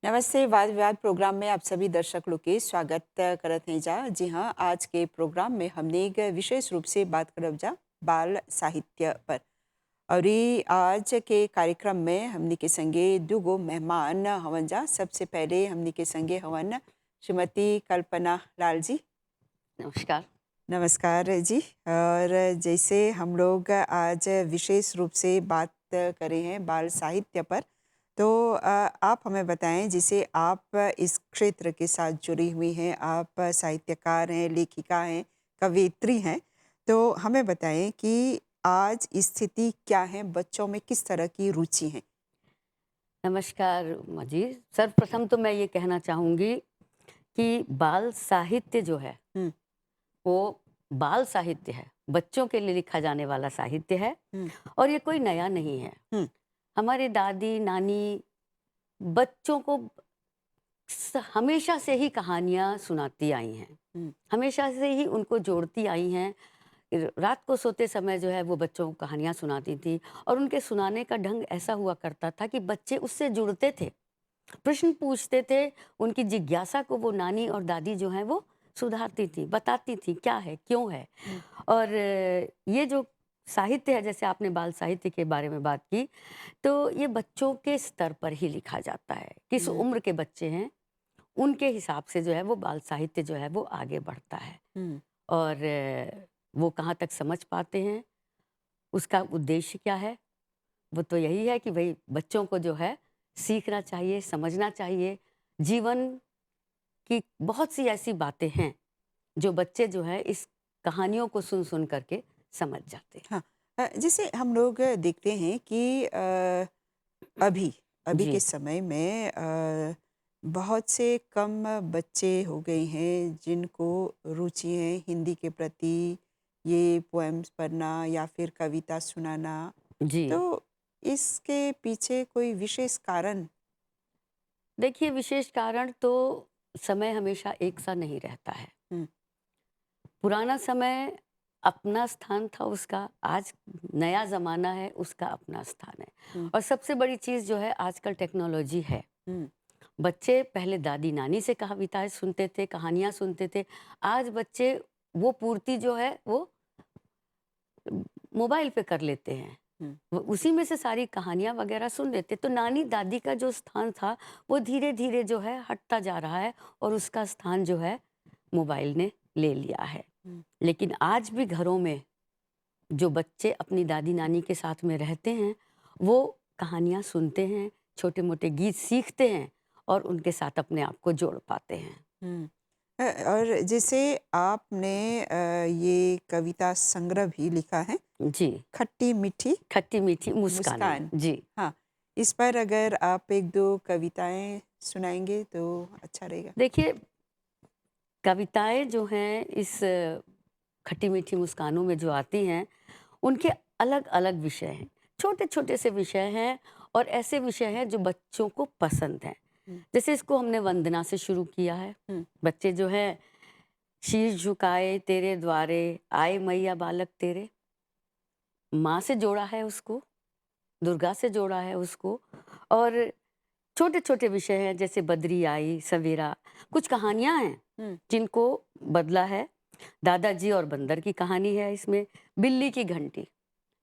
नमस्ते। वाद विवाद प्रोग्राम में आप सभी दर्शक लोग के स्वागत करत हैं जा। जी हाँ, आज के प्रोग्राम में हमने एक विशेष रूप से बात करब जा बाल साहित्य पर। और ये आज के कार्यक्रम में हमने के संगे दुगो मेहमान हवन जा। सबसे पहले हमने के संगे हवन श्रीमती कल्पना लाल जी। नमस्कार। नमस्कार जी। और जैसे हम लोग आज विशेष रूप से बात करे हैं बाल साहित्य पर, तो आप हमें बताएं, जिसे आप इस क्षेत्र के साथ जुड़ी हुई हैं, आप साहित्यकार हैं, लेखिका हैं, कवयित्री हैं, तो हमें बताएं कि आज स्थिति क्या है, बच्चों में किस तरह की रुचि है। नमस्कार उमा जी। सर्वप्रथम तो मैं ये कहना चाहूँगी कि बाल साहित्य जो है, हम्म। वो बाल साहित्य है, बच्चों के लिए लिखा जाने वाला साहित्य है हम्म। और ये कोई नया नहीं है। हम्म। हमारे दादी, नानी बच्चों को हमेशा से ही कहानियाँ सुनाती आई हैं, हम्म। हमेशा से ही उनको जोड़ती आई हैं। रात को सोते समय जो है वो बच्चों को कहानियाँ सुनाती थी और उनके सुनाने का ढंग ऐसा हुआ करता था कि बच्चे उससे जुड़ते थे, प्रश्न पूछते थे, उनकी जिज्ञासा को वो नानी और दादी जो हैं वो सुधारती थी, बताती थी क्या है, क्यों है। हम्म। और ये जो साहित्य है, जैसे आपने बाल साहित्य के बारे में बात की, तो ये बच्चों के स्तर पर ही लिखा जाता है। किस हम्म। उम्र के बच्चे हैं, उनके हिसाब से जो है वो बाल साहित्य जो है वो आगे बढ़ता है। हम्म। और वो कहाँ तक समझ पाते हैं, उसका उद्देश्य क्या है, वो तो यही है कि भई बच्चों को जो है सीखना चाहिए, समझना चाहिए। जीवन की बहुत सी ऐसी बातें हैं, जो बच्चे जो है इस कहानियों को सुन-सुन कर के समझ जाते हैं। हाँ। जैसे हम लोग देखते हैं कि अभी अभी के जी, समय में बहुत से कम बच्चे हो गए हैं जिनको रुचि है हिंदी के प्रति, ये पोएम्स पढ़ना या फिर कविता सुनाना। जी। तो इसके पीछे कोई विशेष कारण? देखिए, विशेष कारण तो समय हमेशा एक सा नहीं रहता है। हम्म। पुराना समय अपना स्थान था उसका, आज नया ज़माना है, उसका अपना स्थान है। हम्म। और सबसे बड़ी चीज़ जो है आजकल टेक्नोलॉजी है। हम्म। बच्चे पहले दादी-नानी से कविताएँ सुनते थे, कहानियाँ सुनते थे। आज बच्चे वो पूर्ति जो है वो मोबाइल पे कर लेते हैं। हम्म। वो उसी में से सारी कहानियाँ वग़ैरह सुन लेते। तो नानी-दादी का जो स्थान था, वो धीरे-धीरे जो है हटता जा रहा है और उसका स्थान जो है मोबाइल ने ले लिया है। हम्म। लेकिन आज भी घरों में जो बच्चे अपनी दादी-नानी के साथ में रहते हैं, वो कहानियाँ सुनते हैं, छोटे-मोटे गीत सीखते हैं और उनके साथ अपने आप को जोड़ पाते हैं। हम्म। और जैसे आपने ये कविता संग्रह भी लिखा है, जी, खट्टी मीठी खट्टी-मीठी मुस्कानें। मुस्कान। जी। हाँ, इस पर अगर आप 1-2 कविताएँ सुनाएँगे तो अच्छा रहेगा। देखिए, कविताएँ जो हैं इस खट्टी-मीठी मुस्कानों में जो आती हैं, उनके अलग-अलग विषय हैं। छोटे-छोटे से विषय हैं और ऐसे विषय हैं जो बच्चों को पसंद हैं। हुँ। जैसे इसको हमने वंदना से शुरू किया है। हुँ। बच्चे जो हैं, शीश झुकाए तेरे द्वारे, आए मैया बालक तेरे। माँ से जोड़ा है उसको, दुर्गा से जोड़ा है उसको। और छोटे-छोटे विषय हैं जैसे बद्री आई, सवेरा। कुछ कहानियाँ हैं हुँ। जिनको बदला है। दादाजी और बंदर की कहानी है इसमें। बिल्ली की घंटी,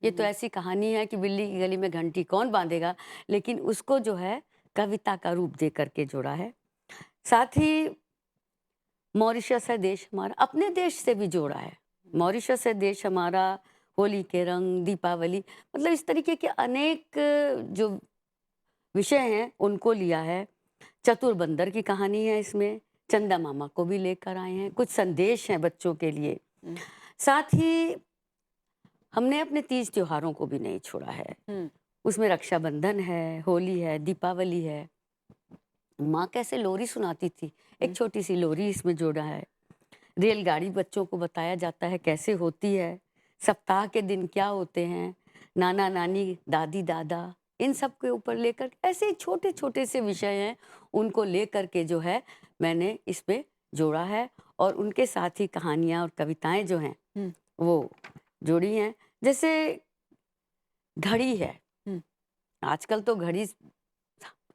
ये तो हुँ। ऐसी कहानी है कि बिल्ली की गली में घंटी कौन बाँधेगा, लेकिन उसको जो है कविता का रूप दे कर के जोड़ा है। साथ ही मॉरिशस है देश हमारा, अपने देश से भी जोड़ा है। हुँ। मॉरिशस है देश हमारा, होली के रंग, दीपावली, मतलब इस तरीके के अनेक जो विषय हैं उनको लिया है। चतुर बंदर की कहानी है इसमें, चंदा मामा को भी लेकर आए हैं, कुछ संदेश हैं बच्चों के लिए। हुँ। साथ ही हमने अपने तीज त्योहारों को भी नहीं छोड़ा है। हुँ। उसमें रक्षाबंधन है, होली है, दीपावली है। माँ कैसे लोरी सुनाती थी, एक हुँ। छोटी-सी लोरी इसमें जोड़ा है। रेलगाड़ी बच्चों को बताया जाता है कैसे होती है, सप्ताह के दिन क्या होते हैं, नाना-नानी, दादी-दादा, इन सब के ऊपर लेकर ऐसे छोटे-छोटे से विषय हैं, उनको लेकर के जो है मैंने इसमें जोड़ा है और उनके साथ ही कहानियाँ और कविताएँ जो हैं, हुँ। वो जोड़ी हैं। जैसे घड़ी है, हुँ। आजकल तो घड़ी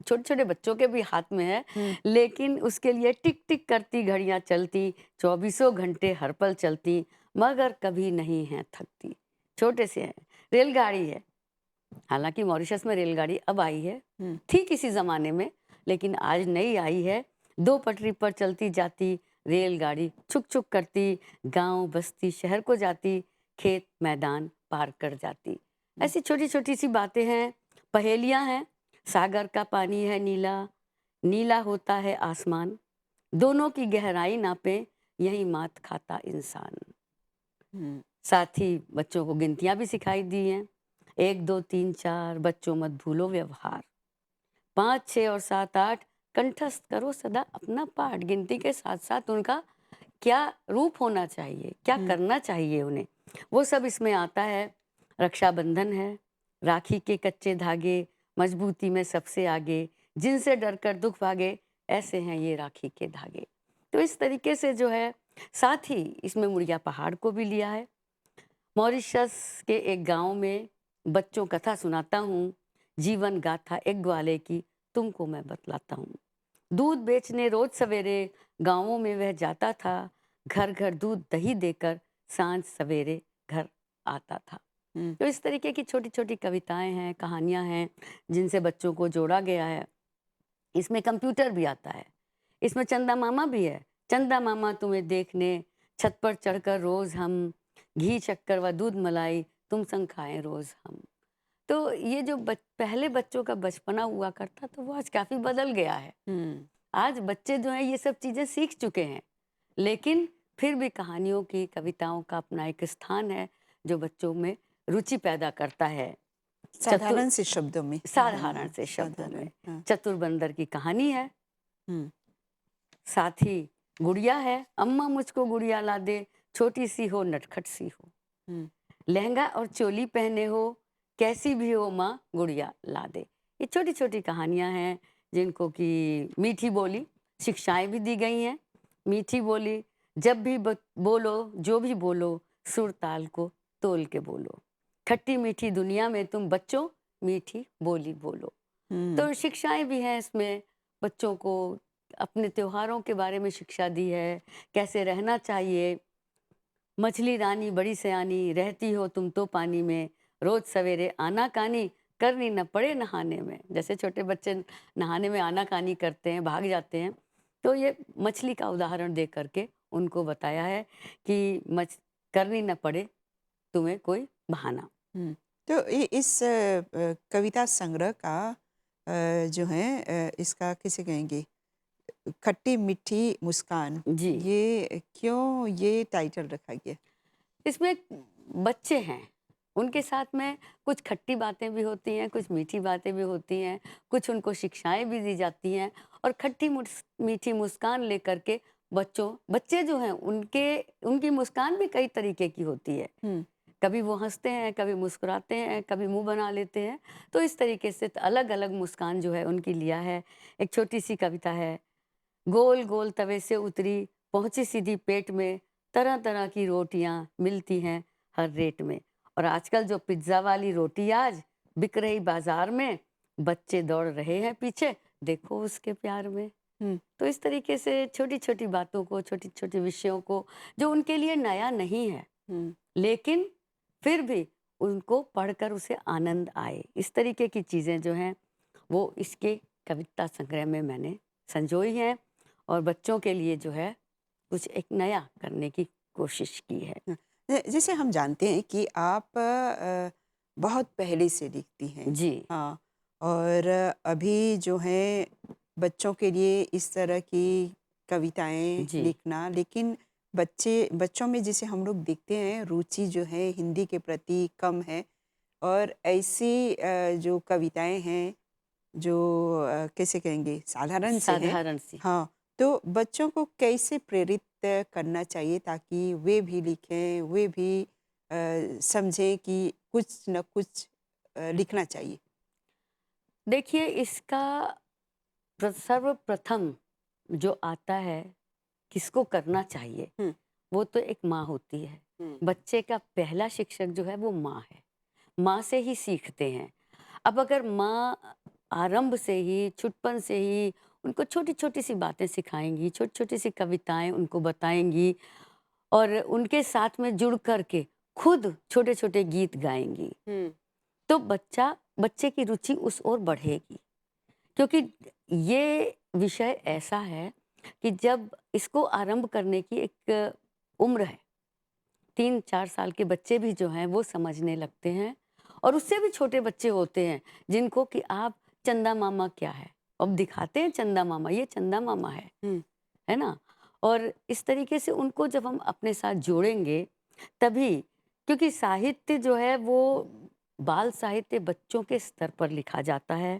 छोटे छोटे बच्चों के भी हाथ में है, हम्म, लेकिन उसके लिए टिक टिक करती घड़ियां चलती, चौबीसों घंटे हर पल चलती, मगर कभी नहीं है थकती। छोटे से हैं। रेलगाड़ी है, हालांकि मॉरिशस में रेलगाड़ी अब आई है, हम्म, थी किसी ज़माने में, लेकिन आज नई आई है। 2 पटरी पर चलती जाती रेलगाड़ी छुक छुक करती, गांव बस्ती शहर को जाती, खेत मैदान पार कर जाती। हम्म, ऐसी छोटी-छोटी सी बातें हैं, पहेलियाँ हैं। सागर का पानी है नीला, नीला होता है आसमान, दोनों की गहराई नापें, यही मात खाता इंसान। हम्म, साथ ही बच्चों को गिनतियाँ भी सिखाई दी हैं। 1, 2, 3, 4 बच्चों मत भूलो व्यवहार। 5, 6 और 7, 8 कंठस्थ करो सदा अपना पाठ। गिनती के साथ-साथ उनका क्या रूप होना चाहिए, क्या हम्म, करना चाहिए उन्हें, वो सब इसमें आता है। रक्षाबंधन है, राखी के कच्चे धागे, मजबूती में सबसे आगे, जिनसे डरकर दुख भागे, ऐसे हैं ये राखी के धागे। तो इस तरीके से जो है, साथ ही इसमें मुड़िया पहाड़ को भी लिया है। मॉरिशस के एक गांव में बच्चों कथा सुनाता हूँ, जीवन गाथा एक ग्वाले की तुमको मैं बतलाता हूँ। दूध बेचने रोज सवेरे गांवों में वह जाता था, घर घर दूध दही देकर सांझ सवेरे घर आता था। हम्म, तो इस तरीके की छोटी छोटी कविताएं हैं, कहानियां हैं, जिनसे बच्चों को जोड़ा गया है। इसमें कंप्यूटर भी आता है, इसमें चंदा मामा भी है। चंदा मामा तुम्हें देखने छत पर चढ़कर रोज हम, घी शक्कर व दूध मलाई तुम संग खाएं रोज हम। तो ये जो पहले बच्चों का बचपना हुआ करता, तो वो आज काफी बदल गया है। हम्म, आज बच्चे जो हैं ये सब चीजें सीख चुके हैं, लेकिन फिर भी कहानियों की, कविताओं का अपना एक स्थान है, जो बच्चों में रुचि पैदा करता है। चतुर साधारण से शब्दों में, साधारण हाँ, से शब्दों में साधारण, हाँ, चतुर बंदर की कहानी है। हम्म, साथ ही गुड़िया है, अम्मा मुझको गुड़िया ला दे, छोटी सी हो नटखट सी हो, हम्म, लहंगा और चोली पहने हो, कैसी भी हो माँ गुड़िया ला दे। ये छोटी छोटी कहानियाँ हैं, जिनको कि मीठी बोली, शिक्षाएं भी दी गई हैं। मीठी बोली, जब भी बोलो, जो भी बोलो, सुर ताल को तोल के बोलो। खट्टी मीठी दुनिया में तुम बच्चों मीठी बोली बोलो। हम्म, तो शिक्षाएं भी हैं इसमें। बच्चों को अपने त्योहारों के बारे में शिक्षा दी है, कैसे रहना चाहिए। मछली रानी बड़ी सयानी, रहती हो तुम तो पानी में, रोज सवेरे आना कानी, करनी न पड़े नहाने में। जैसे छोटे बच्चे नहाने में आना कानी करते हैं, भाग जाते हैं, तो ये मछली का उदाहरण दे करके उनको बताया है कि मछ करनी न पड़े तुम्हें कोई बहाना। हम्म। तो इस कविता संग्रह का जो है इसका किसे कहेंगे, खट्टी मीठी मुस्कान, जी, ये क्यों ये टाइटल रखा गया? इसमें बच्चे हैं, उनके साथ में कुछ खट्टी बातें भी होती हैं, कुछ मीठी बातें भी होती हैं, कुछ उनको शिक्षाएँ भी दी जाती हैं, और खट्टी मीठी मुस्कान लेकर के बच्चे जो हैं उनके उनकी मुस्कान भी कई तरीके की होती है। हम्म, कभी वो हँसते हैं, कभी मुस्कुराते हैं, कभी मुँह बना लेते हैं। तो इस तरीके से अलग-अलग मुस्कान जो है उनकी लिया है। एक छोटी-सी कविता है, गोल गोल तवे से उतरी, पहुंची सीधी पेट में, तरह तरह की रोटियां मिलती हैं हर रेट में। और आजकल जो पिज्ज़ा वाली रोटी आज बिक रही बाजार में, बच्चे दौड़ रहे हैं पीछे, देखो उसके प्यार में। हम्म, तो इस तरीके से छोटी छोटी बातों को, छोटी छोटी विषयों को, जो उनके लिए नया नहीं है, हम्म, लेकिन फिर भी उनको पढ़कर उसे आनंद आए, इस तरीके की चीज़ें जो हैं वो इसके कविता संग्रह में मैंने संजोई हैं, और बच्चों के लिए जो है कुछ एक नया करने की कोशिश की है। हाँ। जैसे हम जानते हैं कि आप बहुत पहले से लिखती हैं, जी, हाँ, और अभी जो है बच्चों के लिए इस तरह की कविताएं जी, लिखना, लेकिन बच्चों में जिसे हम लोग देखते हैं रुचि जो है हिंदी के प्रति कम है, और ऐसी जो कविताएं हैं जो कैसे कहेंगे साधारण से हैं, साधारण सी। हाँ, तो बच्चों को कैसे प्रेरित करना चाहिए ताकि वे भी लिखें, वे भी समझें कि कुछ न कुछ लिखना चाहिए? देखिए, इसका सर्वप्रथम जो आता है, किसको करना चाहिए, हुँ, वो तो एक माँ होती है। हुँ, बच्चे का पहला शिक्षक जो है वो माँ है। माँ से ही सीखते हैं। अब अगर माँ आरंभ से ही, छुटपन से ही उनको छोटी-छोटी सी बातें सिखाएँगी, छोटी-छोटी सी कविताएँ उनको बताएँगी और उनके साथ में जुड़ कर के खुद छोटे-छोटे गीत गाएँगी। हुँ, तो बच्चे की रुचि उस ओर बढ़ेगी। क्योंकि ये विषय ऐसा है कि जब इसको आरंभ करने की एक उम्र है, 3-4 साल के बच्चे भी जो हैं वो समझने लगते हैं और उससे भी छोटे बच्चे होते हैं जिनको कि आप चंदा मामा क्या है? अब दिखाते हैं चंदा मामा, ये चंदा मामा हुँ, है ना? और इस तरीके से उनको जब हम अपने साथ जोड़ेंगे तभी, क्योंकि साहित्य जो है वो बाल साहित्य बच्चों के स्तर पर लिखा जाता है।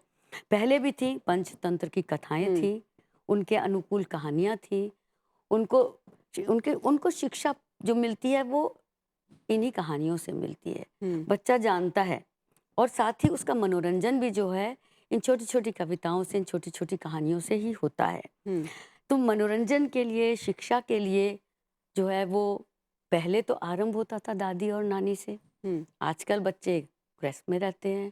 पहले भी थी, पंचतंत्र की कथाएँ हुँ, थीं, उनके अनुकूल कहानियाँ थीं, उनको उनके उनको शिक्षा जो मिलती है वो इन्हीं कहानियों से मिलती है। हुँ, बच्चा जानता है और साथ ही उसका मनोरंजन भी जो है इन छोटी-छोटी कविताओं से, इन छोटी-छोटी कहानियों से ही होता है। हुँ, तो मनोरंजन के लिए, शिक्षा के लिए जो है वो पहले तो आरंभ होता था दादी और नानी से। हुँ, आजकल बच्चे ग्रस्त में रहते हैं,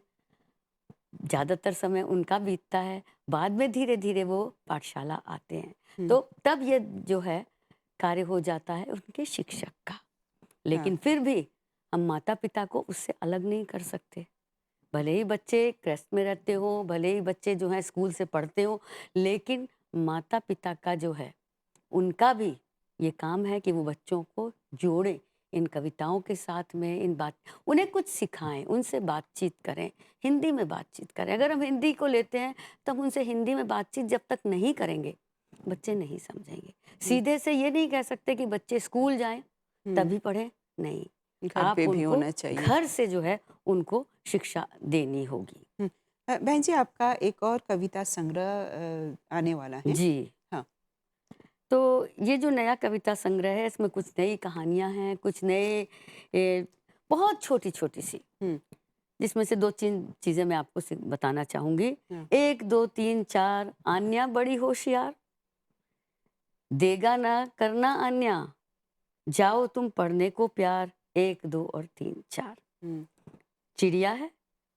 ज़्यादातर समय उनका बीतता है, बाद में धीरे-धीरे वो पाठशाला आते हैं। हुँ, तो तब ये जो है कार्य हो जाता है उनके शिक्षक का। हाँ, लेकिन फिर भी हम माता-पिता को उससे अलग नहीं कर सकते। भले ही बच्चे क्रेस्ट में रहते हों, भले ही बच्चे जो हैं स्कूल से पढ़ते हों, लेकिन माता-पिता का जो है, उनका भी ये काम है कि वो बच्चों को जोड़ें, इन कविताओं के साथ में इन बात उन्हें कुछ सिखाएँ, उनसे बातचीत करें, हिंदी में बातचीत करें। अगर हम हिंदी को लेते हैं, तो हम उनसे हिंदी में बातचीत जब तक नहीं करेंगे, बच्चे नहीं समझेंगे। हुँ, सीधे से ये नहीं कह सकते कि बच्चे स्कूल जाएँ, हुँ, तभी पढ़ें, नहीं। घर आप पे भी उनको होना चाहिए। घर से जो है उनको शिक्षा देनी होगी। हुँ, बहन जी आपका एक और कविता संग्रह आने वाला है। जी, हाँ, तो ये जो नया कविता संग्रह है इसमें कुछ नई कहानियाँ हैं, कुछ नए बहुत छोटी-छोटी सी, हुँ, जिसमें से 2-3 चीज़ें मैं आपको बताना चाहूँगी। हाँ, 1, 2, 3, 4 आन्या बड़ी होशियार, देगा ना करना अन्या, जाओ तुम पढ़ने को प्यार, 1, 2 और 3, 4। हुँ, चिड़िया है,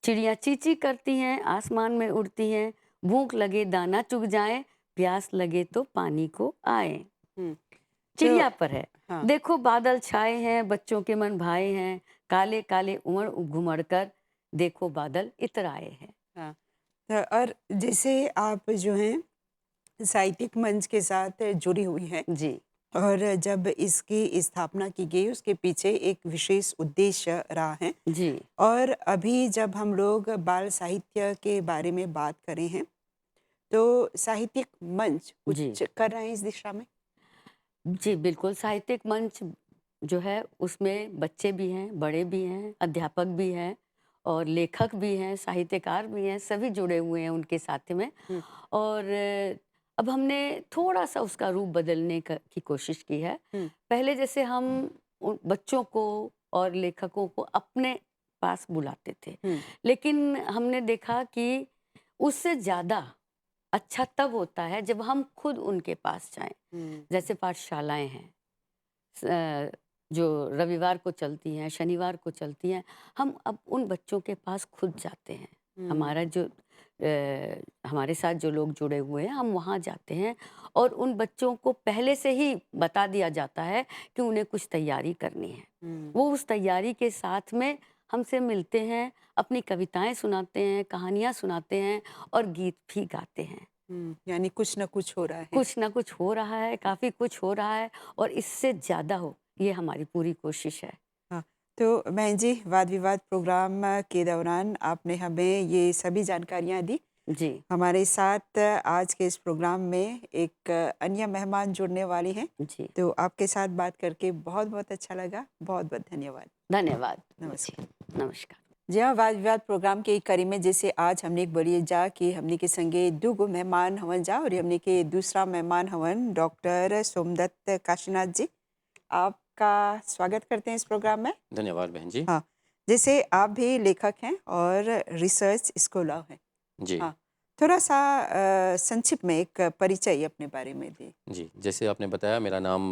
चिड़िया चीं-चीं करती हैं, आसमान में उड़ती हैं, भूख लगे दाना चुग जाएँ, प्यास लगे तो पानी को आएँ। हुँ, तो चिड़िया पर है, हाँ, देखो बादल छाए हैं, बच्चों के मन भाए हैं, काले-काले उमड़-घुमड़ कर, देखो बादल इतराए हैं। हाँ। और जैसे आप जो हैं साहित्यिक मंच के साथ जुड़ी हुई हैं जी, और जब इसकी स्थापना की गई उसके पीछे एक विशेष उद्देश्य रहा है जी, और अभी जब हम लोग बाल साहित्य के बारे में बात करें हैं तो साहित्यिक मंच जी। कुछ कर रहे हैं इस दिशा में। जी, बिल्कुल, साहित्यिक मंच जो है उसमें बच्चे भी हैं, बड़े भी हैं, अध्यापक भी हैं और लेखक भी हैं, साहित्यकार भी हैं, सभी जुड़े हुए हैं उनके साथ में। हुँ, और अब हमने थोड़ा-सा उसका रूप बदलने की कोशिश की है। हुँ, पहले जैसे हम उन बच्चों को और लेखकों को अपने पास बुलाते थे, हुँ, लेकिन हमने देखा कि उससे ज़्यादा अच्छा तब होता है जब हम खुद उनके पास जाएँ। हुँ, जैसे पाठशालाएँ हैं, जो रविवार को चलती हैं, शनिवार को चलती हैं, हम अब उन बच्चों के पास खुद जाते हैं। हुँ, हमारा जो हमारे साथ जो लोग जुड़े हुए हैं, हम वहाँ जाते हैं और उन बच्चों को पहले से ही बता दिया जाता है कि उन्हें कुछ तैयारी करनी है। हुँ, वो उस तैयारी के साथ में हमसे मिलते हैं, अपनी कविताएँ सुनाते हैं, कहानियाँ सुनाते हैं और गीत भी गाते हैं। हुँ, यानी कुछ न कुछ हो रहा है। कुछ ना कुछ हो रहा है, काफ़ी कुछ हो रहा है और इससे ज़्यादा हो, ये हमारी पूरी कोशिश है। हाँ, तो बहन जी वाद-विवाद प्रोग्राम के दौरान आपने हमें ये सभी जानकारियाँ दी। जी, हमारे साथ आज के इस प्रोग्राम में एक अन्य मेहमान जुड़ने वाली हैं, जी। तो आपके साथ बात करके बहुत-बहुत अच्छा लगा। बहुत-बहुत धन्यवाद। धन्यवाद। जी, नमस्कार। नमस्कार। जी हाँ, वाद विवाद प्रोग्राम के एक कड़ी में जैसे आज हमने एक बड़ी जा कि हमने के संगे दुगो मेहमान हवन जा और हमने के दूसरा मेहमान हवन डॉक्टर सोमदत्त काशीनाथ जी। आपका स्वागत करते हैं इस प्रोग्राम में। धन्यवाद बहन जी। हाँ, जैसे आप भी लेखक हैं और रिसर्च स्कॉलर हैं। जी, हाँ, थोड़ा-सा संक्षिप्त में एक परिचय अपने बारे में दें। जी। जैसे आपने बताया मेरा नाम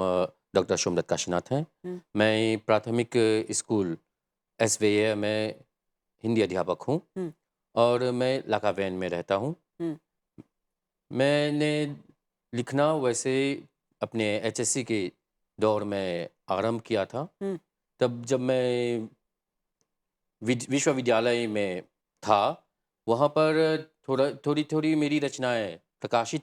डॉक्टर सोमदत्त काशीनाथ है। हुँ, मैं प्राथमिक स्कूल एसवीए में हिंदी अध्यापक हूँ हुँ, और मैं लाकावैन में रहता हूँ। हुँ, मैंने लिखना वैसे अपने एचएससी के दौर में आरंभ किया था। हुँ, तब जब मैं विश्वविद्यालय में था, वहाँ पर थोड़ी-थोड़ी मेरी रचनाएँ प्रकाशित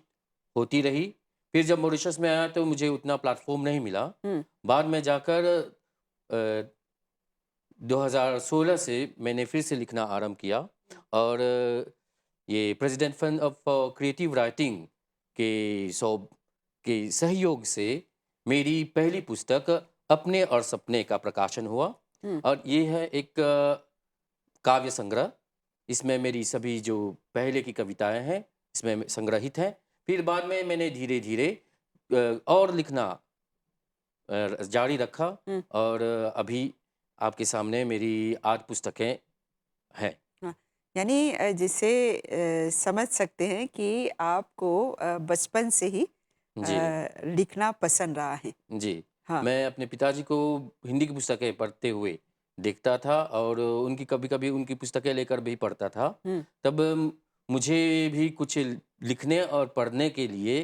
होती रही। फिर जब मॉरिशस में आया तो मुझे उतना प्लेटफ़ॉर्म नहीं मिला। हुँ, बाद में जाकर 2016 से मैंने फिर से लिखना आरंभ किया और ये president fund of creative writing के सौ के सहयोग से मेरी पहली पुस्तक अपने और सपने का प्रकाशन हुआ हुँ, और ये है एक काव्य संग्रह। इसमें मेरी सभी जो पहले की कविताएं हैं इसमें संग्रहित हैं। फिर बाद में मैंने धीरे-धीरे और लिखना जारी रखा हुँ। और अभी आपके सामने मेरी 8 पुस्तकें हैं। हाँ, यानी जिससे समझ सकते हैं कि आपको बचपन से ही जी, लिखना पसंद रहा है। जी। हाँ, मैं अपने पिताजी को हिंदी की पुस्तकें पढ़ते हुए देखता था और उनकी कभी-कभी उनकी पुस्तकें लेकर भी पढ़ता था। हुँ, तब मुझे भी कुछ लिखने और पढ़ने के लिए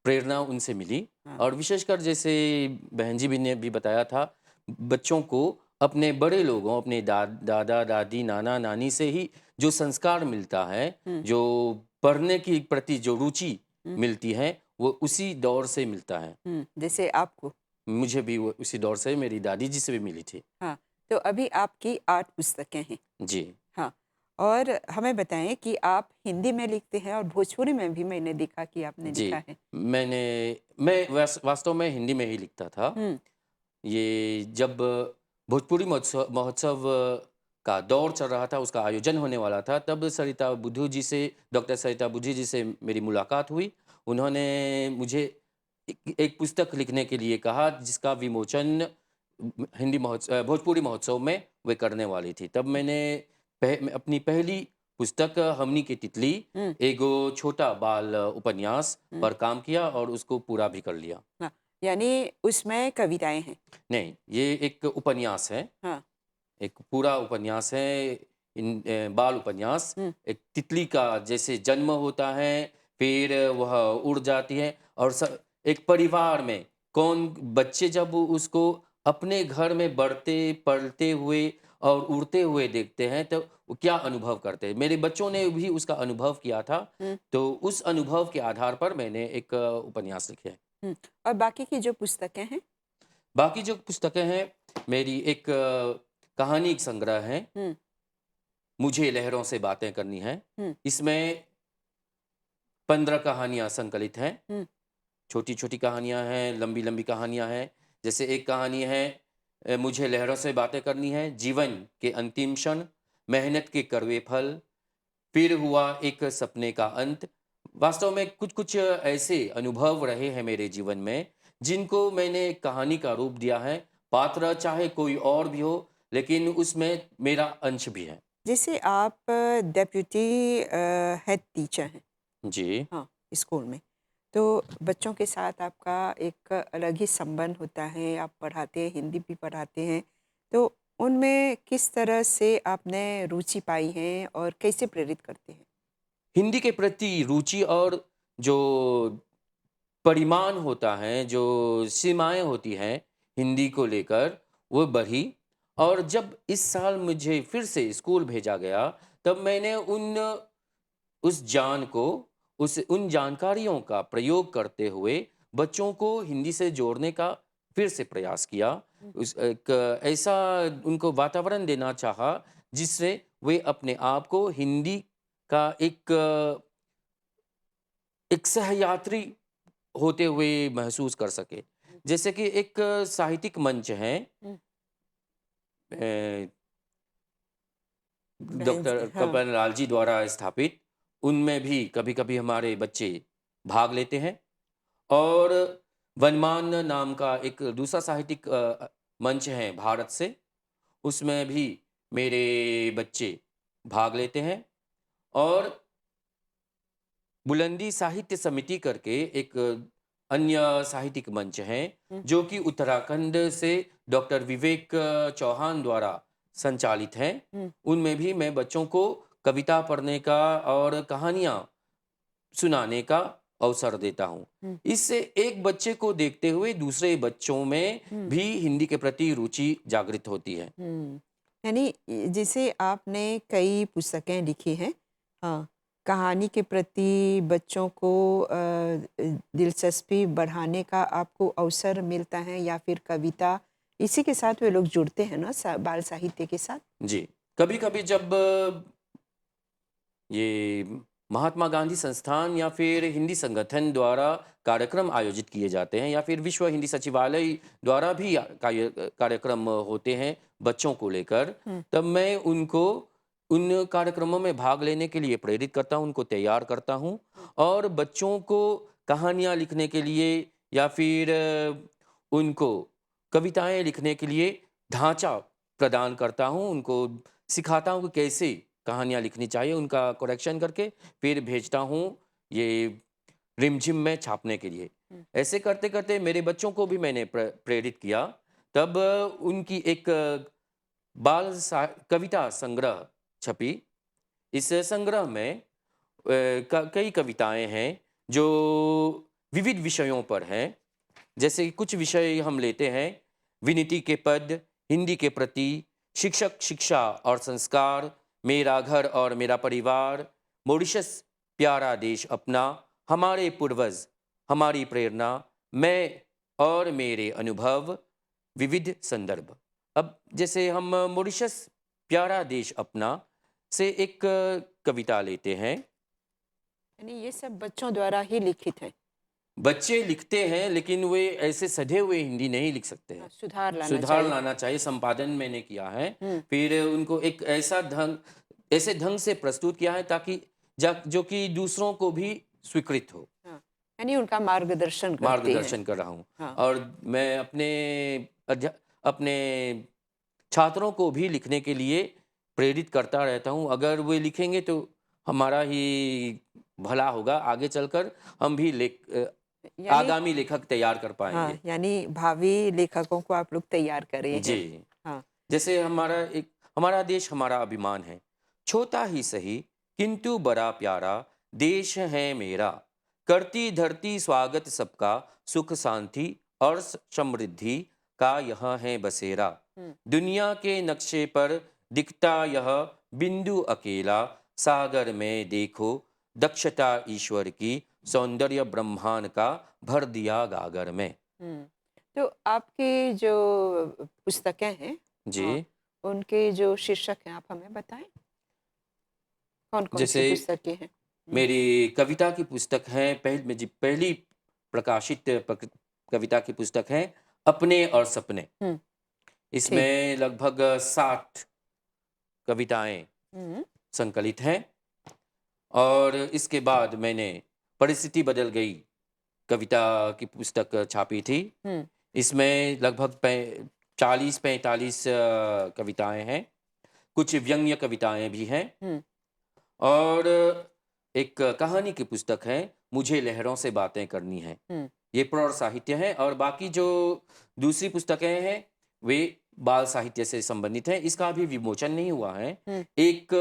प्रेरणा उनसे मिली हाँ, और विशेषकर जैसे बहन जी भी ने भी बताया था, बच्चों को अपने बड़े लोगों, अपने दादा-दादी, नाना-नानी से ही जो संस्कार मिलता है, हुँ, जो पढ़ने की प्रति जो रुचि हुँ, मिलती है, वो उसी दौर से मिलता है। हुँ, जैसे आपको। मुझे भी वो उसी दौर से मेरी दादी जी से भी मिली थी। हाँ, तो अभी आपकी 8 पुस्तकें हैं। जी, हाँ, और हमें बताएँ कि आप हिंदी में लिखते हैं और भोजपुरी में भी मैंने देखा कि आपने जी। लिखा है। मैंने मैं वास्तव में हिंदी में ही लिखता था। हुँ, ये जब भोजपुरी महोत्सव का दौर चल रहा था, उसका आयोजन होने वाला था, तब डॉक्टर सरिता बुद्धू जी से मेरी मुलाकात हुई। उन्होंने मुझे एक एक पुस्तक लिखने के लिए कहा, जिसका विमोचन भोजपुरी महोत्सव में वे करने वाली थी। तब मैंने अपनी पहली पुस्तक हमनी के तितली, हुँ, एगो छोटा बाल उपन्यास हुँ, पर काम किया और उसको पूरा भी कर लिया। हाँ, यानी उसमें कविताएँ हैं। नहीं, ये एक उपन्यास है, हाँ, एक पूरा उपन्यास है, बाल उपन्यास। हुँ, एक तितली का जैसे जन्म होता है, फिर वह उड़ जाती है और एक परिवार में कौन बच्चे जब उसको अपने घर में बढ़ते, पलते हुए और उड़ते हुए देखते हैं, तो वो क्या अनुभव करते हैं। मेरे बच्चों ने भी उसका अनुभव किया था, हुँ, तो उस अनुभव के आधार पर मैंने एक उपन्यास लिखे हैं। हुँ, और बाकी की जो पुस्तकें हैं? बाकी जो पुस्तकें हैं, मेरी एक कहानी संग्रह है, हुँ, मुझे लहरों से बातें करनी हैं। हुँ, इसमें 15 कहानियाँ संकलित हैं। हुँ, छोटी-छोटी कहानियाँ हैं, लंबी-लंबी कहानियाँ हैं। जैसे एक कहानी है मुझे लहरों से बातें करनी है, जीवन के अंतिम क्षण, मेहनत के कड़वे फल, फिर हुआ एक सपने का अंत। वास्तव में कुछ-कुछ ऐसे अनुभव रहे हैं मेरे जीवन में, जिनको मैंने एक कहानी का रूप दिया है। पात्र चाहे कोई और भी हो, लेकिन उसमें मेरा अंश भी है। जैसे आप डेप्यूटी हेड टीचर हैं। जी। हाँ, स्कूल में। तो बच्चों के साथ आपका एक अलग ही संबंध होता है, आप पढ़ाते हैं, हिंदी भी पढ़ाते हैं। तो उनमें किस तरह से आपने रुचि पाई है और कैसे प्रेरित करते हैं? हिंदी के प्रति रुचि और जो परिमाण होता है, जो सीमाएँ होती हैं हिंदी को लेकर, वो बढ़ी और जब इस साल मुझे फिर से स्कूल भेजा गया, तब मैंने उस ज्ञान को, उस उन जानकारियों का प्रयोग करते हुए बच्चों को हिंदी से जोड़ने का फिर से प्रयास किया। हुँ, उस एक ऐसा उनको वातावरण देना चाहा, जिससे वे अपने आप को हिंदी का एक सहयात्री होते हुए महसूस कर सके। हुँ, जैसे कि एक साहित्यिक मंच है हुँ। अ, बहन डॉक्टर जी हाँ, कपन लाल जी द्वारा स्थापित, उनमें भी कभी-कभी हमारे बच्चे भाग लेते हैं और वनमान नाम का एक दूसरा साहित्यिक मंच है भारत से, उसमें भी मेरे बच्चे भाग लेते हैं और बुलंदी साहित्य समिति करके एक अन्य साहित्यिक मंच है, हुँ, जो कि उत्तराखंड से डॉक्टर विवेक चौहान द्वारा संचालित हैं। हुँ, उनमें भी मैं बच्चों को कविता पढ़ने का और कहानियाँ सुनाने का अवसर देता हूँ। हुँ, इससे एक बच्चे को देखते हुए दूसरे बच्चों में हुँ, भी हिंदी के प्रति रुचि जागृत होती है। हुँ। यानी जैसे आपने कई पुस्तकें लिखी हैं, हाँ, कहानी के प्रति बच्चों को दिलचस्पी बढ़ाने का आपको अवसर मिलता है या फिर कविता, इसी के साथ वे लोग जुड़ते हैं ना बाल साहित्य के साथ? जी, कभी-कभी जब ये महात्मा गांधी संस्थान या फिर हिंदी संगठन द्वारा कार्यक्रम आयोजित किए जाते हैं या फिर विश्व हिंदी सचिवालय द्वारा भी कार्यक्रम होते हैं बच्चों को लेकर, हुँ, तब मैं उनको उन कार्यक्रमों में भाग लेने के लिए प्रेरित करता हूं, उनको तैयार करता हूं हुँ, और बच्चों को कहानियां लिखने के लिए या फिर उनको कविताएं लिखने के लिए ढांचा प्रदान करता हूं, उनको सिखाता हूं कि कैसे कहानियाँ लिखनी चाहिए, उनका करेक्शन करके फिर भेजता हूँ ये रिमझिम में छापने के लिए। हुँ, ऐसे करते-करते मेरे बच्चों को भी मैंने प्रेरित किया। तब उनकी एक कविता संग्रह छपी। इस संग्रह में कई कविताएँ हैं जो विविध विषयों पर हैं। जैसे कुछ विषय हम लेते हैं, विनीति के पद, हिंदी के प्रति, शिक्षक, शिक्षा और संस्कार, मेरा घर और मेरा परिवार, मॉरिशस प्यारा देश अपना, हमारे पूर्वज, हमारी प्रेरणा, मैं और मेरे अनुभव, विविध संदर्भ। अब जैसे हम मॉरिशस प्यारा देश अपना से एक कविता लेते हैं। यानी ये सब बच्चों द्वारा ही लिखित है। बच्चे लिखते हैं लेकिन वे ऐसे सधे हुए हिंदी नहीं लिख सकते हाँ, हैं। सुधार लाना सुधार चाहिए। लाना चाहिए, संपादन मैंने किया है। हुँ, फिर उनको एक ऐसे ढंग से प्रस्तुत किया है ताकि जो कि दूसरों को भी स्वीकृत हो। हाँ, यानी उनका मार्गदर्शन करते हैं। मार्गदर्शन कर रहा हूँ हाँ, और मैं अपने छात्रों को भी लिखने के लिए प्रेरित करता रहता हूँ। अगर वे लिखेंगे तो हमारा ही भला होगा, आगे चलकर हम भी यानी आगामी लेखक तैयार कर हाँ, पाएँगे। यानी भावी लेखकों को आप लोग तैयार कर रहे हैं। जी, हाँ, जैसे हमारा देश हमारा अभिमान है। छोटा ही सही किंतु बड़ा प्यारा देश है मेरा। करती धरती स्वागत सबका, सुख शांति और समृद्धि का यह है बसेरा। हुँ, दुनिया के नक्शे पर दिखता यह बिंदु अकेला, सागर में देखो दक्षता ईश्वर की, सौंदर्य ब्रह्मांड का भर दिया गागर में। हुँ। तो आपकी जो पुस्तकें हैं, हाँ, जी, उनके जो शीर्षक हैं, आप हमें बताएँ? कौन-कौन सी जैसे पुस्तकें हैं? हुँ, मेरी कविता की पुस्तक है, पहली प्रकाशित कविता की पुस्तक है अपने और सपने। हुँ, ठीक। इसमें लगभग 60 कविताएं हुँ, संकलित हैं और इसके बाद मैंने परिस्थिति बदल गई कविता की पुस्तक छापी थी। हुँ, इसमें लगभग 40-45 कविताएं हैं, कुछ व्यंग्य कविताएं भी हैं हुँ, और एक कहानी की पुस्तक है, मुझे लहरों से बातें करनी हैं। हुँ, ये प्रौढ़ साहित्य है और बाकी जो दूसरी पुस्तकें हैं, वे बाल साहित्य से संबंधित हैं। इसका अभी विमोचन नहीं हुआ है। हुँ, एक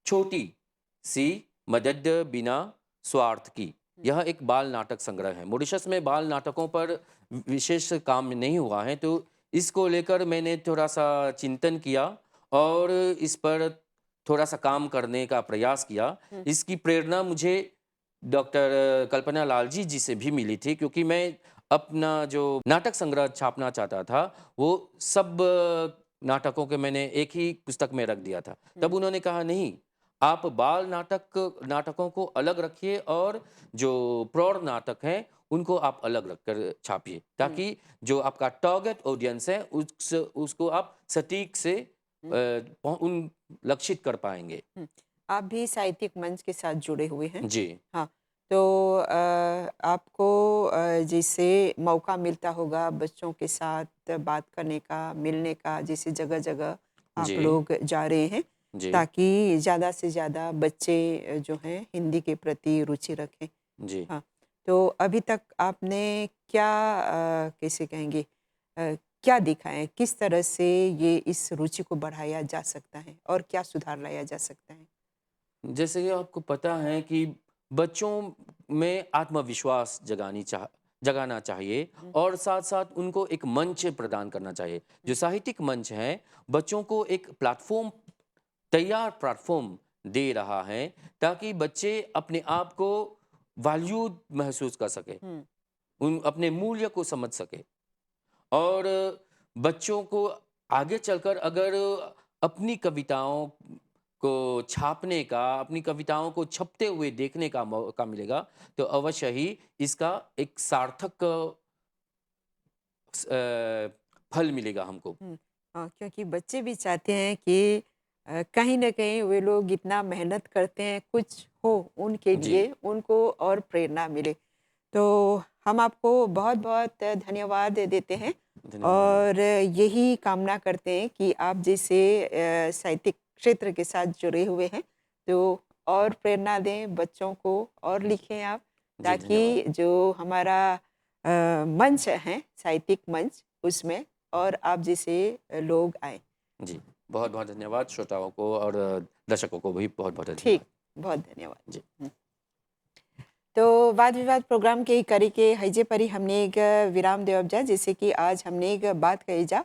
छोटी-सी मदद बिना स्वार्थ की, हुँ, यह एक बाल नाटक संग्रह है। मॉरिशस में बाल नाटकों पर विशेष काम नहीं हुआ है, तो इसको लेकर मैंने थोड़ा-सा चिंतन किया और इस पर थोड़ा-सा काम करने का प्रयास किया। हुँ, इसकी प्रेरणा मुझे डॉक्टर कल्पना लालजी जी से भी मिली थी क्योंकि मैं अपना जो नाटक संग्रह छापना चाहता था, वो सब नाटकों के मैंने एक ही पुस्तक में रख दिया था। हुँ, तब उन्होंने कहा नहीं, आप बाल नाटकों को अलग रखिए और जो प्रौढ़ नाटक हैं, उनको आप अलग रख कर छापिए, हुँ, ताकि जो आपका टारगेट ऑडियंस है उसको आप सटीक से हुँ, उन लक्षित कर पाएँगे। हुँ। आप भी साहित्यिक मंच के साथ जुड़े हुए हैं। जी। हाँ, तो आपको जैसे मौका मिलता होगा बच्चों के साथ बात करने का, मिलने का, जैसे जगह-जगह आप जी, लोग जा रहे हैं, जी, ताकि ज़्यादा से ज़्यादा बच्चे जो हैं हिंदी के प्रति रुचि रखें। जी। हाँ, तो अभी तक आपने क्या कैसे कहेंगे क्या देखा है, किस तरह से ये इस रुचि को बढ़ाया जा सकता है और क्या सुधार लाया जा सकता है? जैसे कि आपको पता है कि बच्चों में आत्मविश्वास जगाना चाहिए हुँ, और साथ-साथ उनको एक मंच प्रदान करना चाहिए। जो हुँ, साहित्यिक मंच है, बच्चों को एक तैयार प्लेटफ़ॉर्म दे रहा है, ताकि बच्चे अपने आप को वैल्यूड महसूस कर सकें, हुँ, उन अपने मूल्य को समझ सकें। और बच्चों को आगे चलकर अगर अपनी कविताओं को छापने का, अपनी कविताओं को छपते हुए देखने का मौका मिलेगा, तो अवश्य ही इसका एक सार्थक फल मिलेगा हमको। हुँ। क्योंकि बच्चे भी चाहते हैं कि कहीं न कहीं वे लोग इतना मेहनत करते हैं, कुछ हो उनके जी, लिए, उनको और प्रेरणा मिले। तो हम आपको बहुत-बहुत धन्यवाद देते हैं धन्यवाद। और यही कामना करते हैं कि आप जैसे साहित्यिक क्षेत्र के साथ जुड़े हुए हैं, तो और प्रेरणा दें बच्चों को और लिखें आप, जी, धन्यवाद। ताकि जो हमारा मंच है, साहित्यिक मंच, उसमें और आप जैसे लोग आएँ। जी, बहुत-बहुत धन्यवाद श्रोताओं को और दर्शकों को भी बहुत-बहुत ठीक, धन्यवाद। बहुत धन्यवाद। जी। हुँ। तो वाद विवाद प्रोग्राम के करी के हइजे परी हमने एक विराम देवब जा, जैसे कि आज हमने एक बात कही जा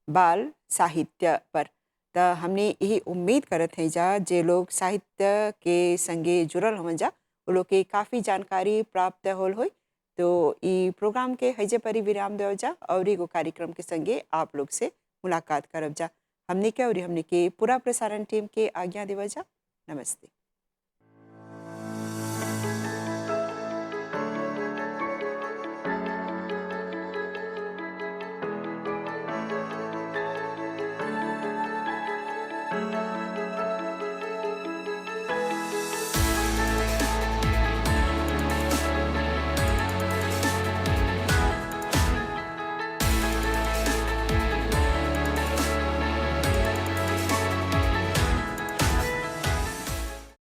बाल साहित्य पर। त हमने यही उम्मीद करत हैं जा जे लोग साहित्य के संगे जुड़ल हवन जा, वो लोग के काफ़ी जानकारी प्राप्त होल होई। तो ई प्रोग्राम के हइजे परी विराम देवब जा और एगो कार्यक्रम के संगे आप लोग से मुलाकात करब जा। हमने के और हमने के पूरा प्रसारण टीम के आज्ञा देवब जा। नमस्ते।